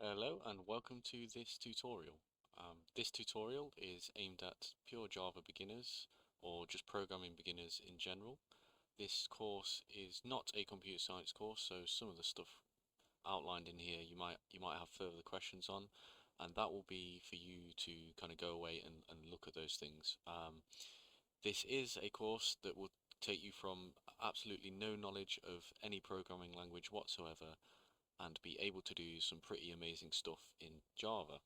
Hello and welcome to this tutorial. This tutorial is aimed at pure Java beginners or just programming beginners in general. This course is not a computer science course, so some of the stuff outlined in here you might have further questions on, and that will be for you to kind of go away and look at those things. This is a course that will take you from absolutely no knowledge of any programming language whatsoever and be able to do some pretty amazing stuff in Java.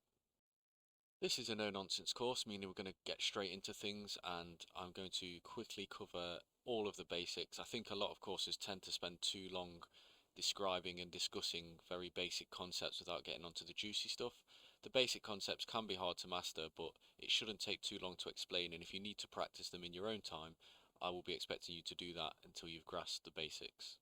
This is a no-nonsense course, meaning we're going to get straight into things, and I'm going to quickly cover all of the basics. I think a lot of courses tend to spend too long describing and discussing very basic concepts without getting onto the juicy stuff. The basic concepts can be hard to master, but it shouldn't take too long to explain, and if you need to practice them in your own time, I will be expecting you to do that until you've grasped the basics.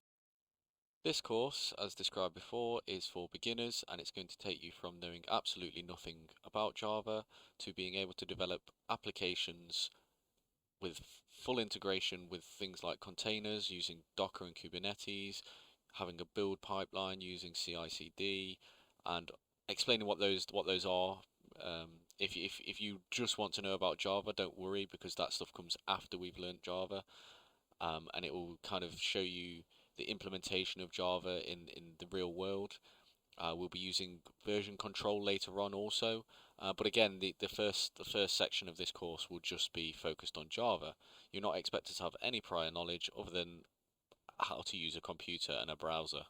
This course, as described before, is for beginners, and it's going to take you from knowing absolutely nothing about Java to being able to develop applications with full integration with things like containers using Docker and Kubernetes, having a build pipeline using CI/CD, and explaining what those are. If you just want to know about Java, don't worry, because that stuff comes after we've learned Java, and it will kind of show you the implementation of Java in the real world. We'll be using version control later on also, but again, the first section of this course will just be focused on Java. You're not expected to have any prior knowledge other than how to use a computer and a browser.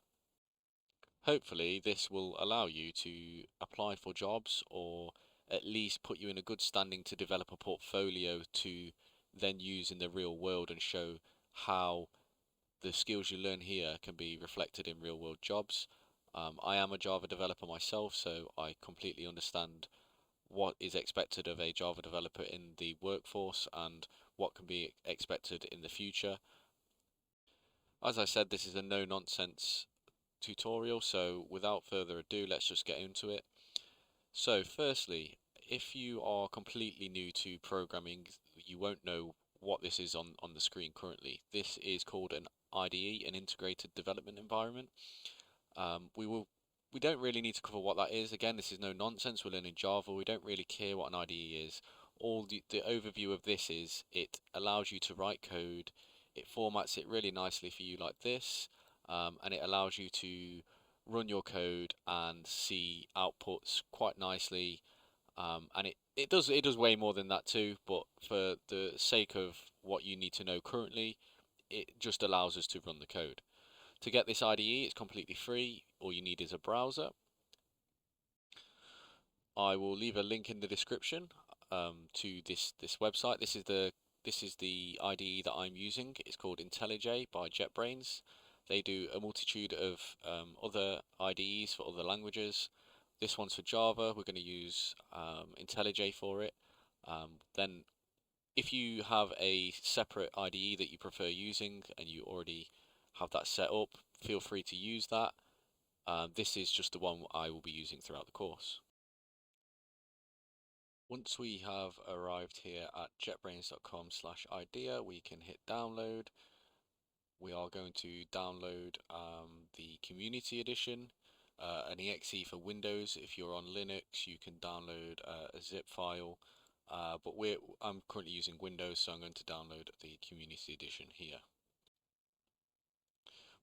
Hopefully, this will allow you to apply for jobs or at least put you in a good standing to develop a portfolio to then use in the real world and show how the skills you learn here can be reflected in real world jobs. I am a Java developer myself, so I completely understand what is expected of a Java developer in the workforce and what can be expected in the future. As I said, this is a no nonsense tutorial, so without further ado, let's just get into it. So, firstly, if you are completely new to programming, you won't know what this is on the screen currently. This is called an IDE, an integrated development environment. We don't really need to cover what that is. Again, this is no nonsense. We're learning Java. We don't really care what an IDE is. All the overview of this is it allows you to write code. It formats it really nicely for you like this, and it allows you to run your code and see outputs quite nicely. And it does way more than that too. But for the sake of what you need to know currently, it just allows us to run the code. To get this IDE, it's completely free. All you need is a browser. I will leave a link in the description to this website. This is the IDE that I'm using. It's called IntelliJ by JetBrains. They do a multitude of other IDEs for other languages. This one's for Java. We're going to use IntelliJ for it. Then, if you have a separate IDE that you prefer using and you already have that set up, feel free to use that. This is just the one I will be using throughout the course. Once we have arrived here at jetbrains.com/idea, we can hit download. We are going to download the Community Edition, an exe for Windows. If you're on Linux, you can download a zip file, but I'm currently using Windows, so I'm going to download the Community Edition here.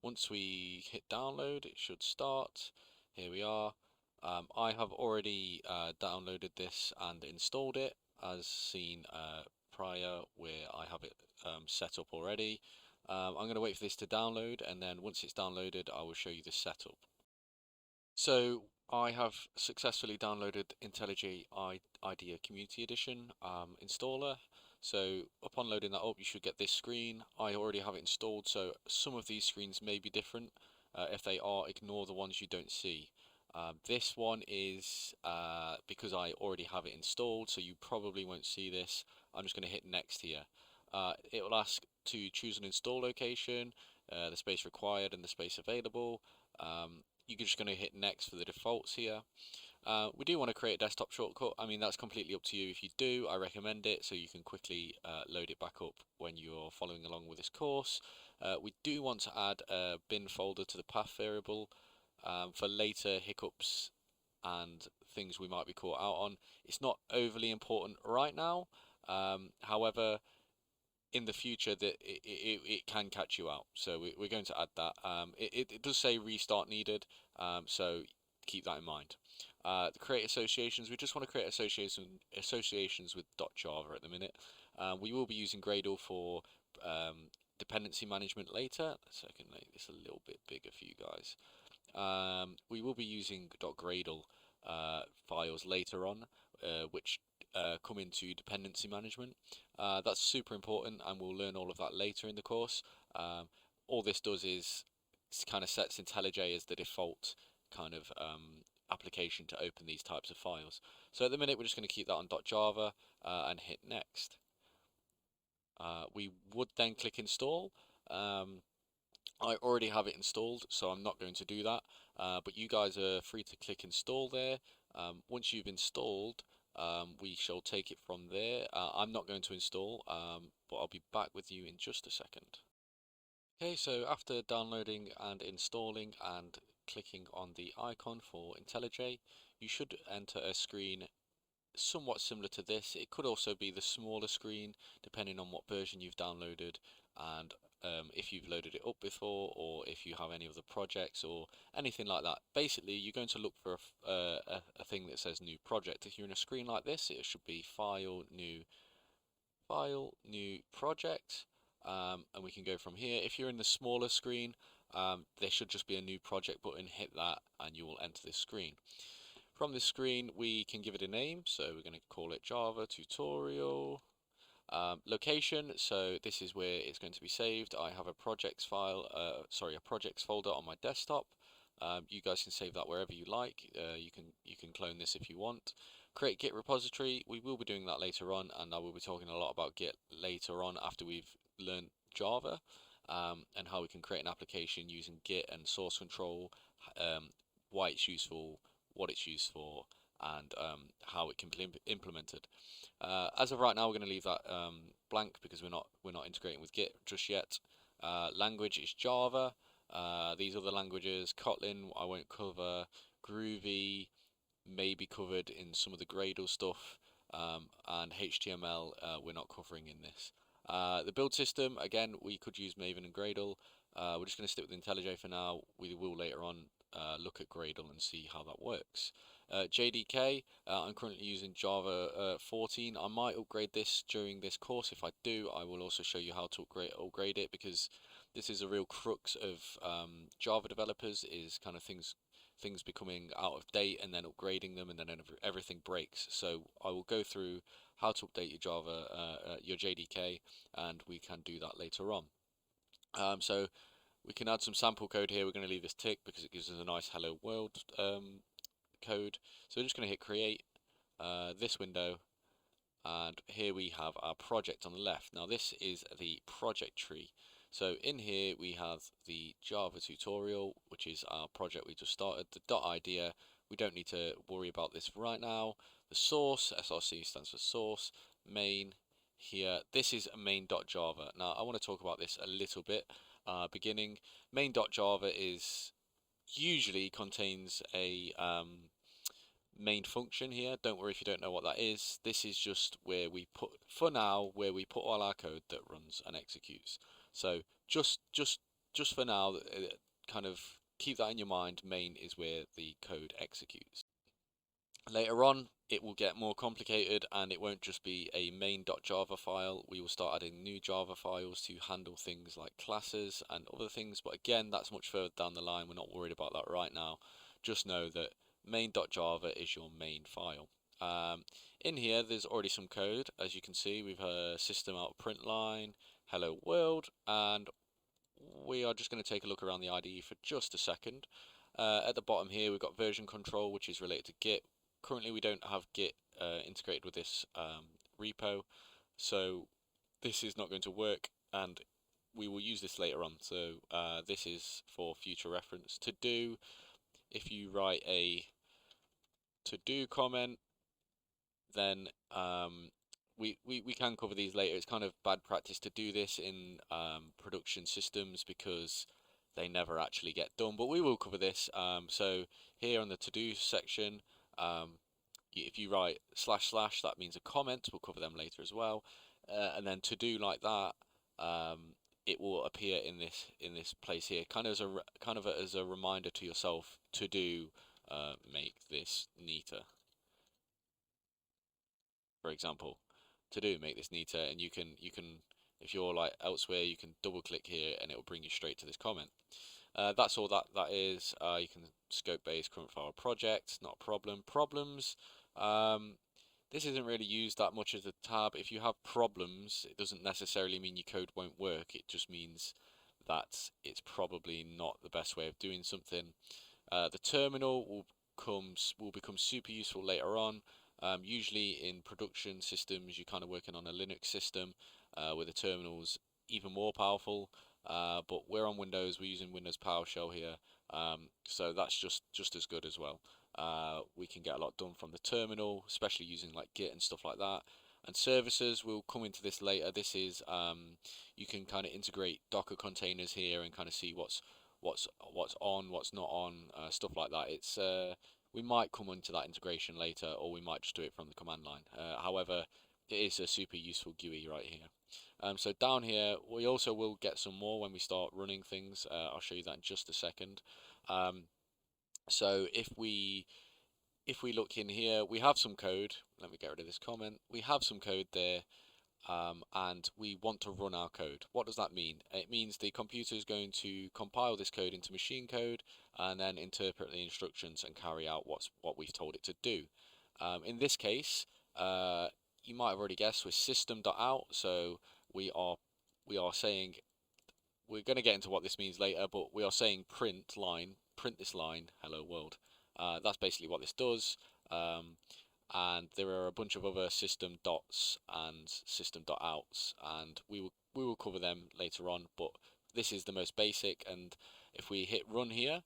Once we hit download, it should start. Here we are. I have already downloaded this and installed it, as seen prior, where I have it set up already. I'm going to wait for this to download, and then once it's downloaded, I will show you the setup. So I have successfully downloaded IntelliJ IDEA Community Edition installer. So upon loading that up, you should get this screen. I already have it installed, so some of these screens may be different. If they are, ignore the ones you don't see. This one is because I already have it installed, so you probably won't see this. I'm just going to hit next here. It will ask to choose an install location, the space required and the space available. You're just going to hit next for the defaults here. We do want to create a desktop shortcut. I mean, that's completely up to you. If you do, I recommend it so you can quickly load it back up when you're following along with this course. We do want to add a bin folder to the path variable for later hiccups and things we might be caught out on. It's not overly important right now. However, in the future that it can catch you out, so we're going to add that. It does say restart needed, so keep that in mind. The create associations, we just want to create associations with .java at the minute. We will be using Gradle for dependency management later, so I can make this a little bit bigger for you guys. We will be using .gradle files later on, which come into dependency management. That's super important, and we'll learn all of that later in the course. All this does is kind of sets IntelliJ as the default kind of application to open these types of files. So at the minute, we're just going to keep that on .java and hit next. We would then click install. I already have it installed, so I'm not going to do that. But you guys are free to click install there. Once you've installed, we shall take it from there. I'm not going to install, but I'll be back with you in just a second. Okay, so after downloading and installing and clicking on the icon for IntelliJ, you should enter a screen somewhat similar to this. It could also be the smaller screen depending on what version you've downloaded, and if you've loaded it up before, or if you have any other projects or anything like that. Basically, you're going to look for a thing that says new project. If you're in a screen like this, it should be file, new project, and we can go from here. If you're in the smaller screen, there should just be a new project button. Hit that and you will enter this screen. From this screen, we can give it a name, so we're going to call it Java tutorial. Location, so this is where it's going to be saved. I have a projects file, a projects folder on my desktop. You guys can save that wherever you like. You can clone this if you want. Create Git repository. We will be doing that later on, and I will be talking a lot about Git later on after we've learned Java, and how we can create an application using Git and source control, why it's useful, what it's used for, and how it can be implemented. As of right now, we're going to leave that blank because we're not integrating with Git just yet. Language is Java. These other languages, Kotlin, I won't cover. Groovy may be covered in some of the Gradle stuff, and HTML we're not covering in this. The build system, again, we could use Maven and Gradle. We're just going to stick with IntelliJ for now. We will later on look at Gradle and see how that works. JDK, I'm currently using Java 14. I might upgrade this during this course. If I do, I will also show you how to upgrade it, because this is a real crux of Java developers, is kind of things becoming out of date and then upgrading them, and then everything breaks. So I will go through how to update your Java, your JDK, and we can do that later on. So we can add some sample code here. We're going to leave this tick because it gives us a nice hello world code. So we're just going to hit create this window, and here we have our project on the left. Now this is the project tree. So in here we have the Java tutorial, which is our project we just started. The .idea, we don't need to worry about this right now. The source, SRC stands for source. Main, here, this is main.java. Now I want to talk about this a little bit. Beginning, main.java is usually contains a main function here. Don't worry if you don't know what that is. This is just where we put, for now, where we put all our code that runs and executes. So just for now, kind of keep that in your mind. Main is where the code executes. Later on, it will get more complicated, and it won't just be a main.java file. We will start adding new Java files to handle things like classes and other things. But again, that's much further down the line. We're not worried about that right now. Just know that main.java is your main file. In here, there's already some code. As you can see, we've a system out print line, hello world, and we are just going to take a look around the IDE for just a second. At the bottom here, we've got version control, which is related to Git. Currently, we don't have Git integrated with this repo, so this is not going to work, and we will use this later on. So this is for future reference. To do, if you write a to-do comment, then we can cover these later. It's kind of bad practice to do this in production systems because they never actually get done, but we will cover this. So here on the to-do section, if you write // that means a comment. We'll cover them later as well. And then to do like that, it will appear in this place here, kind of as a reminder to yourself to do make this neater. For example, to do make this neater, and you can if you're like elsewhere, you can double click here and it will bring you straight to this comment. That's all that is. You can scope base current file project, not a problem. Problems. This isn't really used that much as a tab. If you have problems, it doesn't necessarily mean your code won't work. It just means that it's probably not the best way of doing something. The terminal will become super useful later on. Usually in production systems, you're kind of working on a Linux system where the terminal's even more powerful. But we're on Windows. We're using Windows PowerShell here, so that's just as good as well. We can get a lot done from the terminal, especially using like Git and stuff like that. And services, we'll come into this later. This is you can kind of integrate Docker containers here and kind of see what's on, what's not on, stuff like that. It's we might come into that integration later, or we might just do it from the command line. However, it is a super useful GUI right here. So down here, we also will get some more when we start running things. I'll show you that in just a second. So if we look in here, we have some code. Let me get rid of this comment. We have some code there, and we want to run our code. What does that mean? It means the computer is going to compile this code into machine code and then interpret the instructions and carry out what we've told it to do. In this case, you might have already guessed, we're system.out, so we are saying, we're going to get into what this means later, but we are saying print this line, hello world. That's basically what this does. And there are a bunch of other system dots and system.outs, and we will cover them later on, but this is the most basic. And if we hit run here,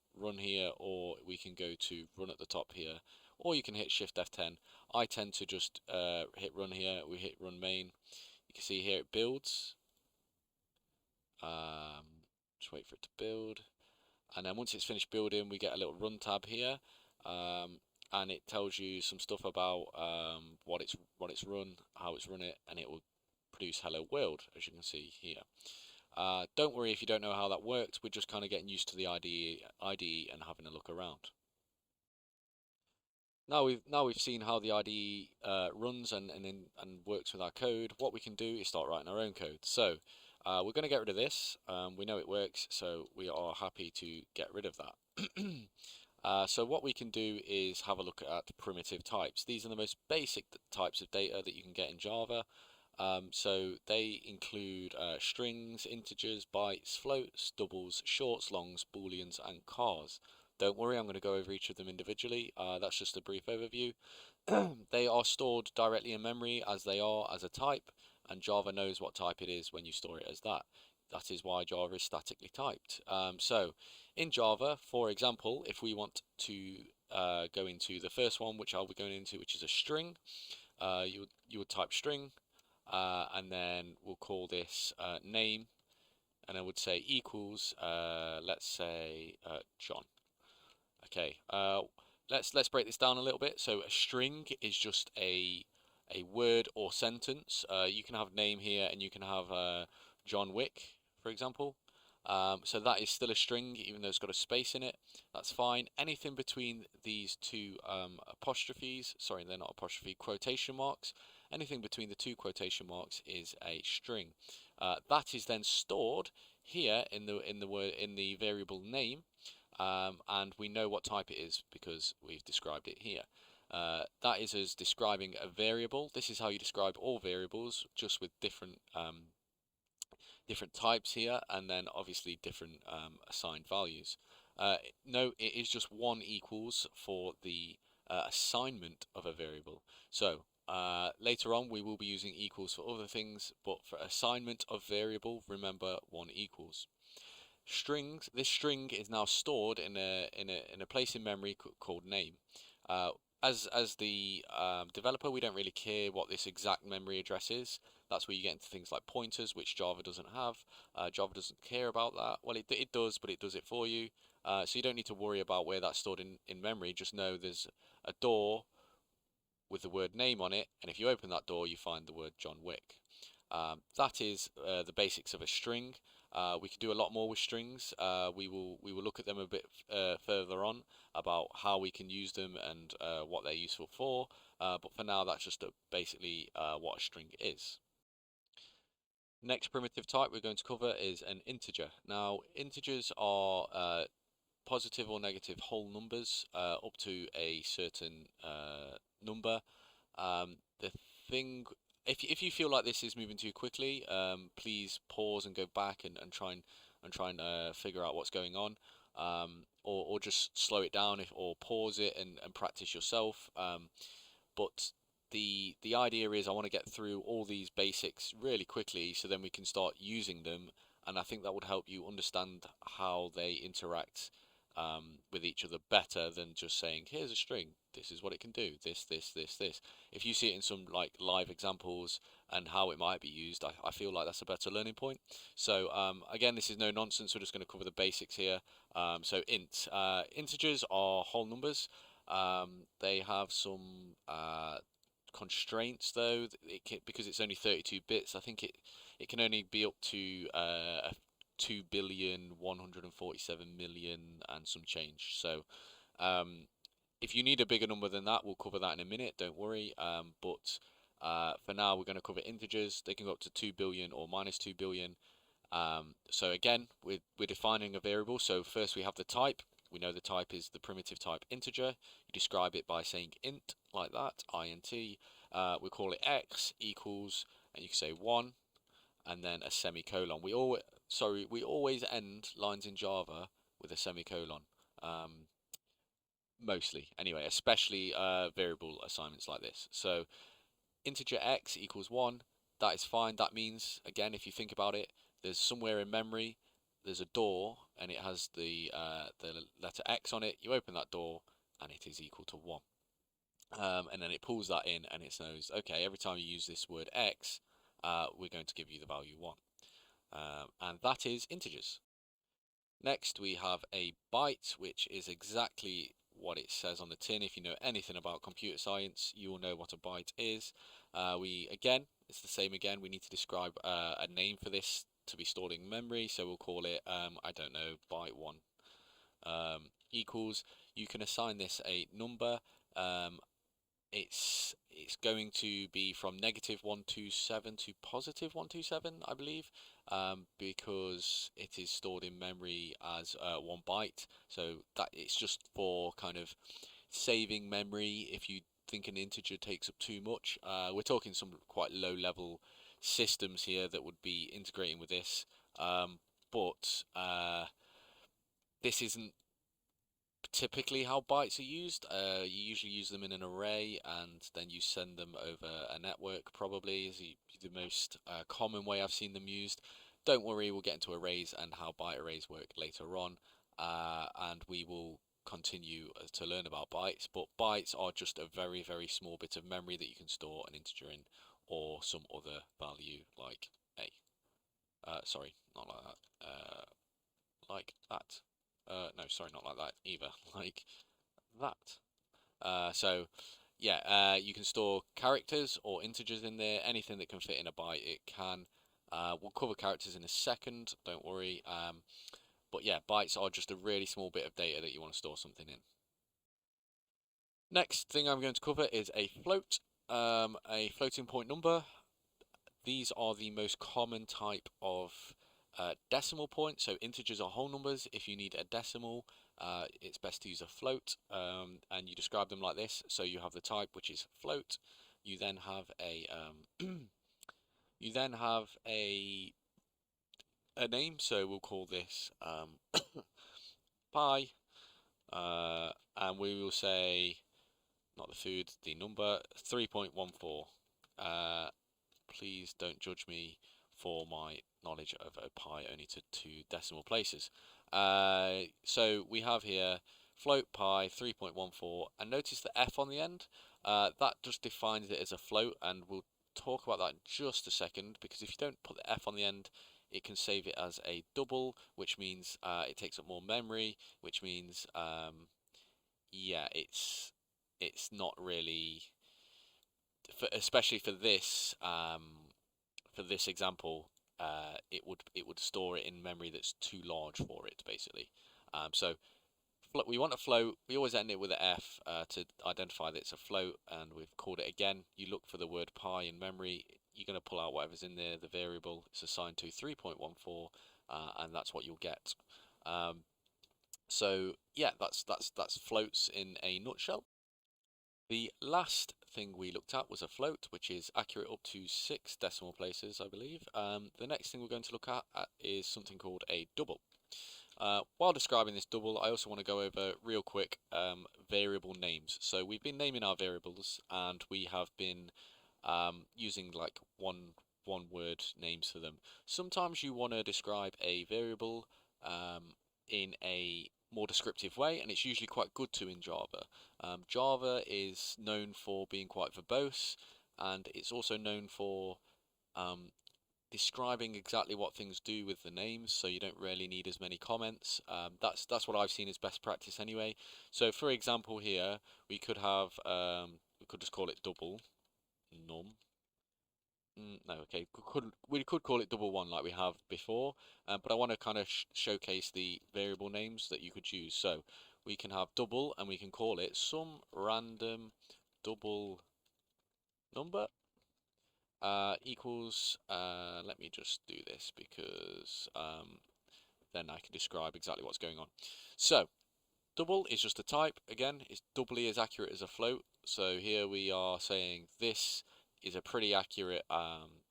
or we can go to run at the top here, or you can hit Shift F10. I tend to just hit run here. We hit run main. You can see here it builds. Just wait for it to build, and then once it's finished building, we get a little run tab here, and it tells you some stuff about what it's run, how it's run it, and it will produce hello world, as you can see here. Don't worry if you don't know how that works. We're just kind of getting used to the IDE and having a look around. Now we've seen how the IDE runs and works with our code. What we can do is start writing our own code. So we're going to get rid of this. We know it works, so we are happy to get rid of that. So what we can do is have a look at primitive types. These are the most basic types of data that you can get in Java. So they include strings, integers, bytes, floats, doubles, shorts, longs, booleans, and chars. Don't worry, I'm going to go over each of them individually. That's just a brief overview. They are stored directly in memory as they are as a type, and Java knows what type it is when you store it as that. That is why Java is statically typed. So in Java, for example, if we want to go into the first one, which I'll be going into, which is a string, you would type string, and then we'll call this name, and I would say equals, let's say John. Okay, let's break this down a little bit. So a string is just a word or sentence. You can have name here, and you can have John Wick, for example. So that is still a string, even though it's got a space in it. That's fine. Anything between these two apostrophes, sorry, they're not apostrophe, quotation marks. Anything between the two quotation marks is a string. That is then stored here in the variable name. And we know what type it is because we've described it here. That is as describing a variable. This is how you describe all variables, just with different types here, and then obviously different assigned values. No, it is just one equals for the assignment of a variable. So later on we will be using equals for other things, but for assignment of variable, remember one equals. Strings. This string is now stored in a place in memory called name. As the developer, we don't really care what this exact memory address is. That's where you get into things like pointers, which Java doesn't have. Java doesn't care about that. Well, it does, but it does it for you. So you don't need to worry about where that's stored in memory. Just know there's a door with the word name on it, and if you open that door, you find the word John Wick. That is the basics of a string. We could do a lot more with strings. We will look at them a bit further on about how we can use them and what they're useful for. But for now, that's just basically what a string is. Next primitive type we're going to cover is an integer. Now, integers are positive or negative whole numbers up to a certain number. The thing, if you feel like this is moving too quickly, please pause and go back and try and figure out what's going on, or just slow it down or pause it and practice yourself. But the idea is I want to get through all these basics really quickly so then we can start using them, and I think that would help you understand how they interact with each other better than just saying, here's a string, this is what it can do, this. If you see it in some like live examples and how it might be used, I feel like that's a better learning point. So again, this is no nonsense, we're just going to cover the basics here. So integers are whole numbers. They have some constraints though. Because it's only 32 bits, I think it can only be up to 2,147,000,000 and some change. So if you need a bigger number than that, we'll cover that in a minute, don't worry. But for now, we're going to cover integers. They can go up to 2 billion or minus 2 billion. So again, we're defining a variable. So first we have the type. We know the type is the primitive type integer. You describe it by saying int, like that, int. We call it x equals, and you can say 1, and then a semicolon. We always end lines in Java with a semicolon. Mostly, anyway, especially variable assignments like this. So integer x equals 1. That is fine. That means, again, if you think about it, there's somewhere in memory, there's a door, and it has the letter X on it. You open that door, and it is equal to 1. And then it pulls that in, and it knows, okay, every time you use this word X, we're going to give you the value 1. And that is integers. Next, we have a byte, which is exactly what it says on the tin. If you know anything about computer science, you will know what a byte is. It's the same again. We need to describe a name for this to be stored in memory, so we'll call it, I don't know, byte 1 equals. You can assign this a number. It's going to be from negative 127 to positive 127, I believe, because it is stored in memory as 1 byte. So that it's just for kind of saving memory if you think an integer takes up too much. We're talking some quite low level systems here that would be integrating with this, but this isn't typically how bytes are used. You usually use them in an array and then you send them over a network, probably is the most common way I've seen them used. Don't worry, we'll get into arrays and how byte arrays work later on, and we will continue to learn about bytes, but bytes are just a very, very small bit of memory that you can store an integer in or some other value like a. Sorry, not like that. Like that. No, sorry, not like that either. Like that. So, yeah, you can store characters or integers in there. Anything that can fit in a byte, it can. We'll cover characters in a second. Don't worry. But yeah, bytes are just a really small bit of data that you want to store something in. Next thing I'm going to cover is a float, a floating point number. These are the most common type of decimal point. So integers are whole numbers. If you need a decimal, it's best to use a float, and you describe them like this. So you have the type, which is float. You then have a a name. So we'll call this pi, and we will say not the food, the number 3.14. Please don't judge me for my knowledge of a pi only to 2 decimal places. So we have here float pi 3.14, and notice the f on the end. That just defines it as a float, and we'll talk about that in just a second, because if you don't put the f on the end, it can save it as a double, which means it takes up more memory, which means yeah, it's not really especially for this example, it would store it in memory that's too large for it, basically. So we want a float. We always end it with an F to identify that it's a float, and we've called it again. You look for the word pi in memory. You're going to pull out whatever's in there. The variable is assigned to 3.14, and that's what you'll get. So yeah, that's floats in a nutshell. The last thing we looked at was a float, which is accurate up to 6 decimal places, I believe. The next thing we're going to look at is something called a double. While describing this double, I also want to go over real quick variable names. So we've been naming our variables, and we have been using like one word names for them. Sometimes you want to describe a variable in a more descriptive way, and it's usually quite good to in Java. Java is known for being quite verbose, and it's also known for describing exactly what things do with the names, so you don't really need as many comments. That's what I've seen as best practice anyway. So for example here, we could have we could just call it double num. No, okay, we could call it double one like we have before, but I want to kind of showcase the variable names that you could use. So we can have double, and we can call it some random double number equals. Let me just do this because then I can describe exactly what's going on. So double is just a type. Again, it's doubly as accurate as a float. So here we are saying this is a pretty accurate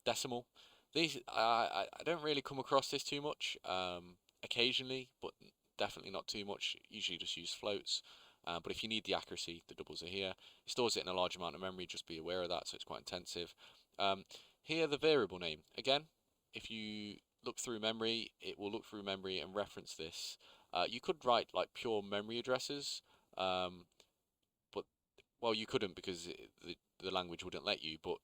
decimal. These I don't really come across this too much. Occasionally, but definitely not too much. Usually just use floats. But if you need the accuracy, the doubles are here. It stores it in a large amount of memory. Just be aware of that. So it's quite intensive. Here the variable name. Again, if you look through memory, it will look through memory and reference this. You could write like pure memory addresses, but well, you couldn't because the language wouldn't let you. But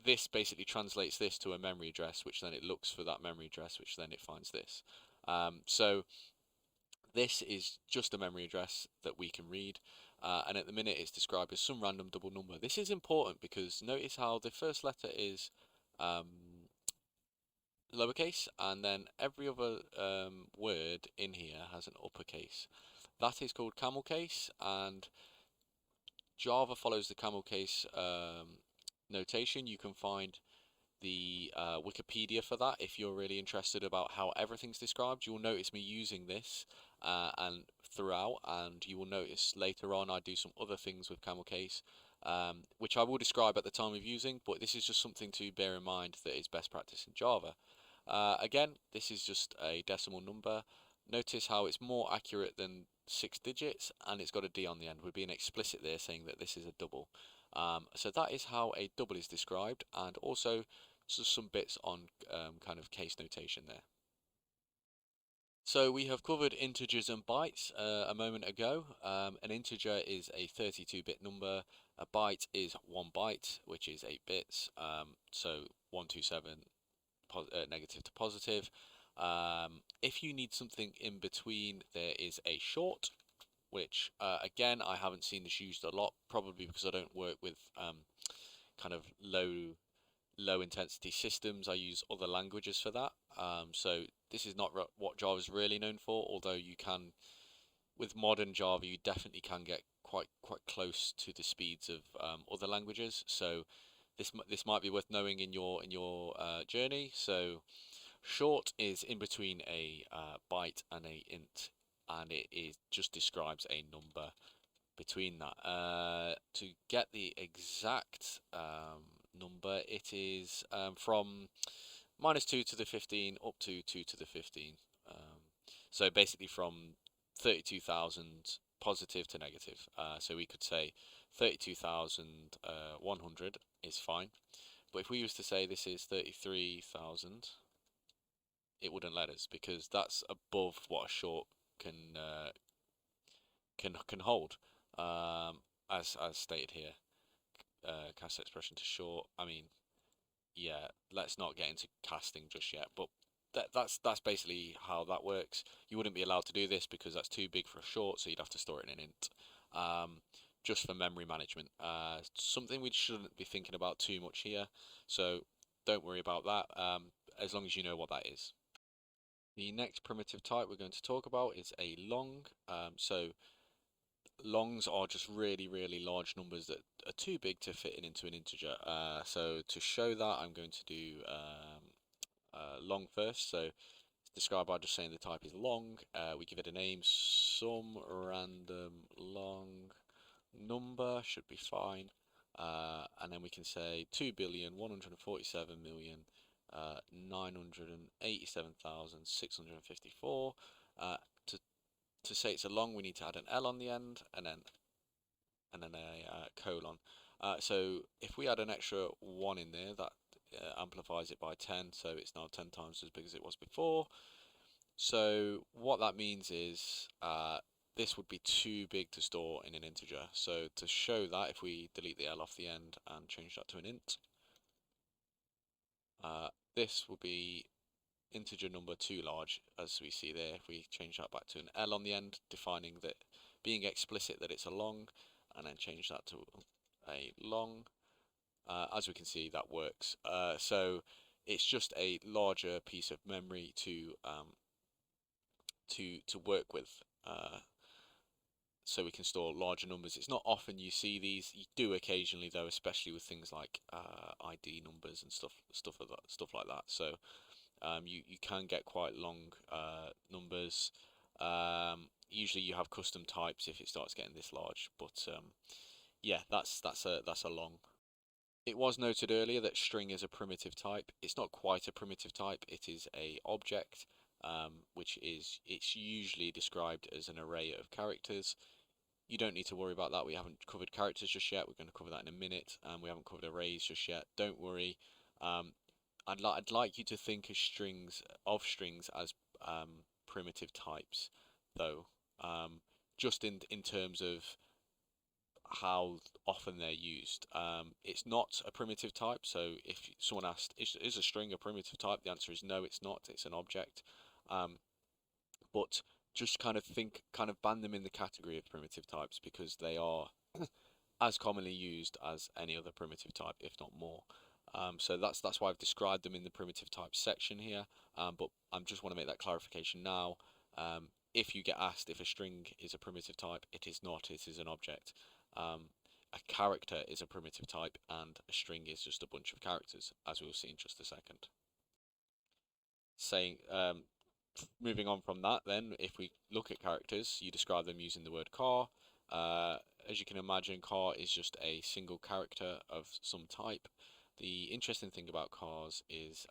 this basically translates this to a memory address, which then it looks for that memory address, which then it finds this. So this is just a memory address that we can read, and at the minute it's described as some random double number. This is important because notice how the first letter is lowercase, and then every other word in here has an uppercase. That is called camel case, and Java follows the camel case notation. You can find the Wikipedia for that if you're really interested about how everything's described. You'll notice me using this and throughout, and you will notice later on I do some other things with camel case, which I will describe at the time of using, but this is just something to bear in mind that is best practice in Java. Again, this is just a decimal number. Notice how it's more accurate than 6 digits, and it's got a D on the end. We're being explicit there, saying that this is a double. So that is how a double is described, and also some bits on kind of case notation there. So we have covered integers and bytes a moment ago. An integer is a 32-bit number. A byte is 1 byte, which is 8 bits. So 127 negative to positive. If you need something in between, there is a short, which again I haven't seen this used a lot, probably because I don't work with kind of low intensity systems. I use other languages for that. So this is not what Java is really known for, although you can, with modern Java, you definitely can get quite close to the speeds of other languages. So this might be worth knowing in your journey. So short is in between a byte and a int, and it just describes a number between that. To get the exact number, it is from -2 to the 15 up to 2 to the 15. So basically from 32,000 positive to negative. So we could say 32,100 is fine. But if we used to say this is 33,000, it wouldn't let us because that's above what a short can hold. As stated here, cast expression to short. I mean, yeah, let's not get into casting just yet. But that's basically how that works. You wouldn't be allowed to do this because that's too big for a short, so you'd have to store it in an int. Just for memory management. Something we shouldn't be thinking about too much here, so don't worry about that, as long as you know what that is. The next primitive type we're going to talk about is a long. So longs are just really, really large numbers that are too big to fit into an integer. So to show that, I'm going to do long first. So it's described by just saying the type is long. We give it a name, some random long number should be fine. And then we can say 2,147,987,654. To say it's a long, we need to add an L on the end, and then a colon. So if we add an extra 1 in there, that amplifies it by 10, so it's now 10 times as big as it was before. So what that means is this would be too big to store in an integer. So to show that, if we delete the L off the end and change that to an int, this will be integer number too large, as we see there. If we change that back to an L on the end, defining that, being explicit that it's a long, and then change that to a long, as we can see, that works. So it's just a larger piece of memory to work with. So we can store larger numbers. It's not often you see these. You do occasionally though, especially with things like ID numbers and stuff like that. So you can get quite long numbers. Usually you have custom types if it starts getting this large. But yeah, that's a long. It was noted earlier that string is a primitive type. It's not quite a primitive type. It is a object, it's usually described as an array of characters. You don't need to worry about that. We haven't covered characters just yet. We're going to cover that in a minute. We haven't covered arrays just yet. Don't worry. I'd like you to think of strings as primitive types, though. Just in terms of how often they're used. It's not a primitive type. So if someone asked, is a string a primitive type? The answer is no, it's not. It's an object. But just kind of band them in the category of primitive types because they are as commonly used as any other primitive type, if not more. So that's why I've described them in the primitive types section here. But I just want to make that clarification now. If you get asked if a string is a primitive type, it is not. It is an object. A character is a primitive type, and a string is just a bunch of characters, as we'll see in just a second. Moving on from that, then, if we look at characters, you describe them using the word car. As you can imagine, car is just a single character of some type. The interesting thing about cars is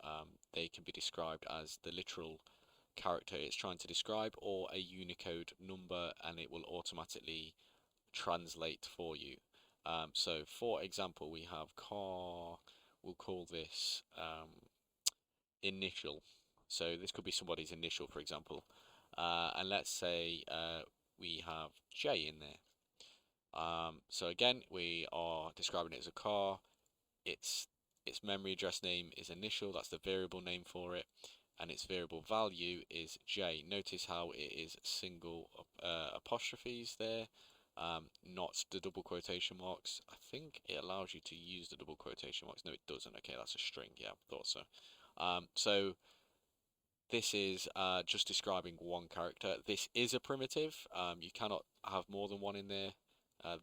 they can be described as the literal character it's trying to describe, or a Unicode number, and it will automatically translate for you. So, for example, we have car. We'll call this initial. So this could be somebody's initial, for example. And let's say we have J in there. So again, we are describing it as a car. Its memory address name is initial. That's the variable name for it. And its variable value is J. Notice how it is single apostrophes there, not the double quotation marks. I think it allows you to use the double quotation marks. No, it doesn't. Okay, that's a string. Yeah, I thought so. So this is just describing one character. This is a primitive. You cannot have more than one in there.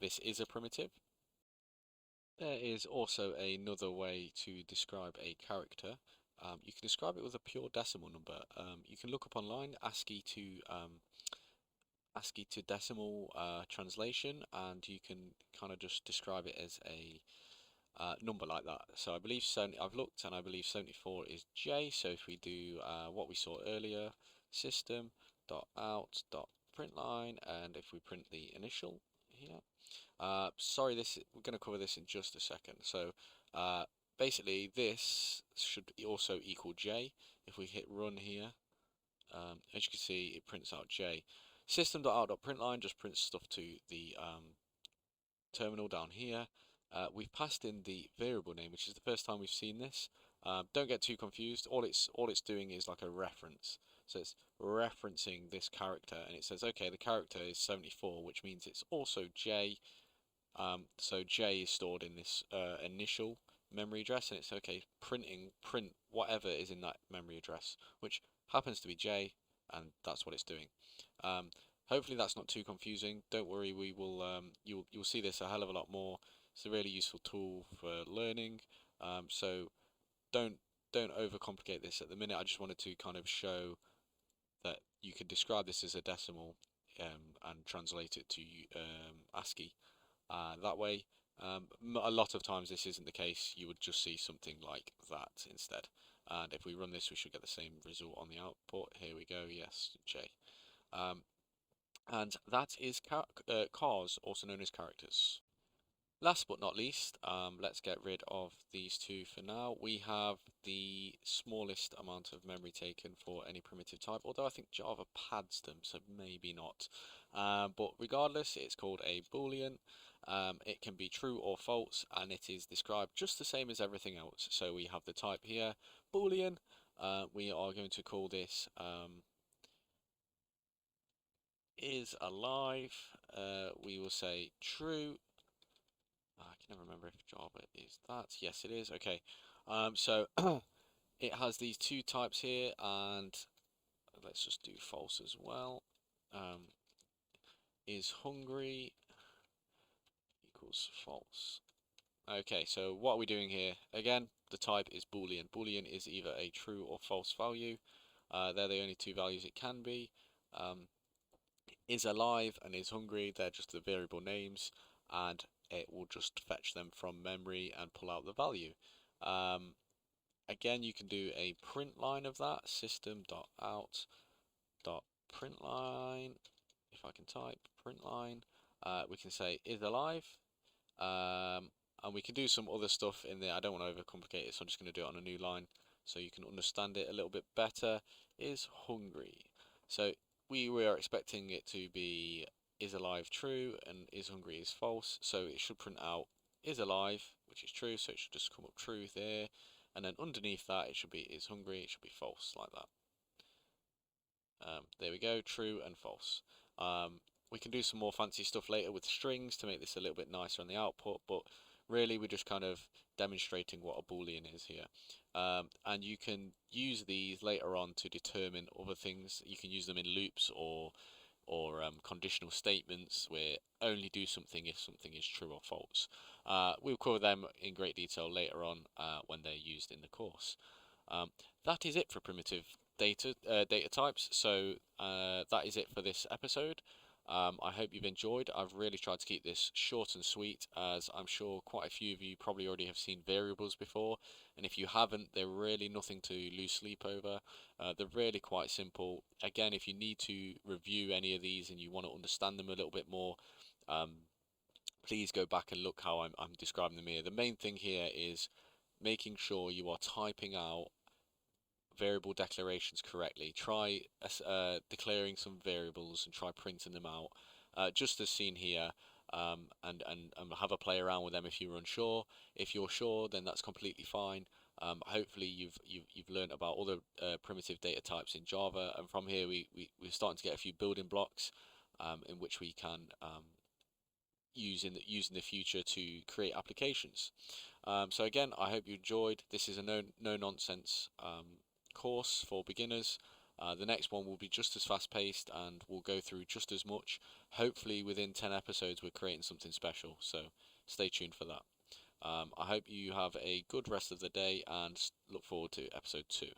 This is a primitive. There is also another way to describe a character. You can describe it with a pure decimal number. You can look up online ASCII to decimal translation, and you can kind of just describe it as a number like that. So I believe I've looked, and I believe 74 is J. So if we do what we saw earlier, system.out.println, and if we print the initial here, sorry, we're going to cover this in just a second. So basically, this should also equal J. If we hit run here, as you can see, it prints out J. System.out.println just prints stuff to the terminal down here. We've passed in the variable name, which is the first time we've seen this. Don't get too confused. All it's doing is like a reference. So it's referencing this character, and it says, okay, the character is 74, which means it's also J. So J is stored in this initial memory address, and it's okay, print whatever is in that memory address, which happens to be J, and that's what it's doing. Hopefully that's not too confusing. Don't worry, we will you'll see this a hell of a lot more. It's a really useful tool for learning. So don't don't overcomplicate this at the minute. I just wanted to kind of show that you could describe this as a decimal and translate it to ASCII. That way, a lot of times this isn't the case. You would just see something like that instead. And if we run this, we should get the same result on the output. Here we go. Yes, J. And that is cars, also known as characters. Last but not least, let's get rid of these two for now. We have the smallest amount of memory taken for any primitive type, although I think Java pads them, so maybe not. But regardless, it's called a Boolean. It can be true or false, and it is described just the same as everything else. So we have the type here, Boolean. We are going to call this is alive. We will say true. I can never remember if Java is that. Yes, it is. Okay. So it has these two types here, and let's just do false as well. Is hungry equals false. Okay, so what are we doing here? Again, the type is Boolean. Boolean is either a true or false value. They're the only two values it can be. Is alive and is hungry, they're just the variable names, and it will just fetch them from memory and pull out the value. Again, you can do a print line of that, system.out.println. If I can type print line, we can say is alive, and we can do some other stuff in there. I don't want to overcomplicate it, so I'm just going to do it on a new line so you can understand it a little bit better. Is hungry. So we were expecting it to be is alive true and is hungry is false, so it should print out is alive, which is true, so it should just come up true there, and then underneath that it should be is hungry, it should be false, like that. There we go, true and false. We can do some more fancy stuff later with strings to make this a little bit nicer on the output, but really we're just kind of demonstrating what a Boolean is here. And you can use these later on to determine other things. You can use them in loops or conditional statements where only do something if something is true or false. We'll cover them in great detail later on when they're used in the course. That is it for primitive data types. So that is it for this episode. I hope you've enjoyed. I've really tried to keep this short and sweet, as I'm sure quite a few of you probably already have seen variables before, and if you haven't, they're really nothing to lose sleep over. They're really quite simple. Again, if you need to review any of these and you want to understand them a little bit more, please go back and look how I'm describing them here. The main thing here is making sure you are typing out variable declarations correctly. Try declaring some variables and try printing them out, just as seen here, and have a play around with them if you're unsure. If you're sure, then that's completely fine. Hopefully you've learned about other primitive data types in Java, and from here we're starting to get a few building blocks in which we can use in the future to create applications. So again, I hope you enjoyed. This is a no nonsense course for beginners. The next one will be just as fast paced and we'll go through just as much. Hopefully within 10 episodes we're creating something special, so stay tuned for that. I hope you have a good rest of the day and look forward to episode 2.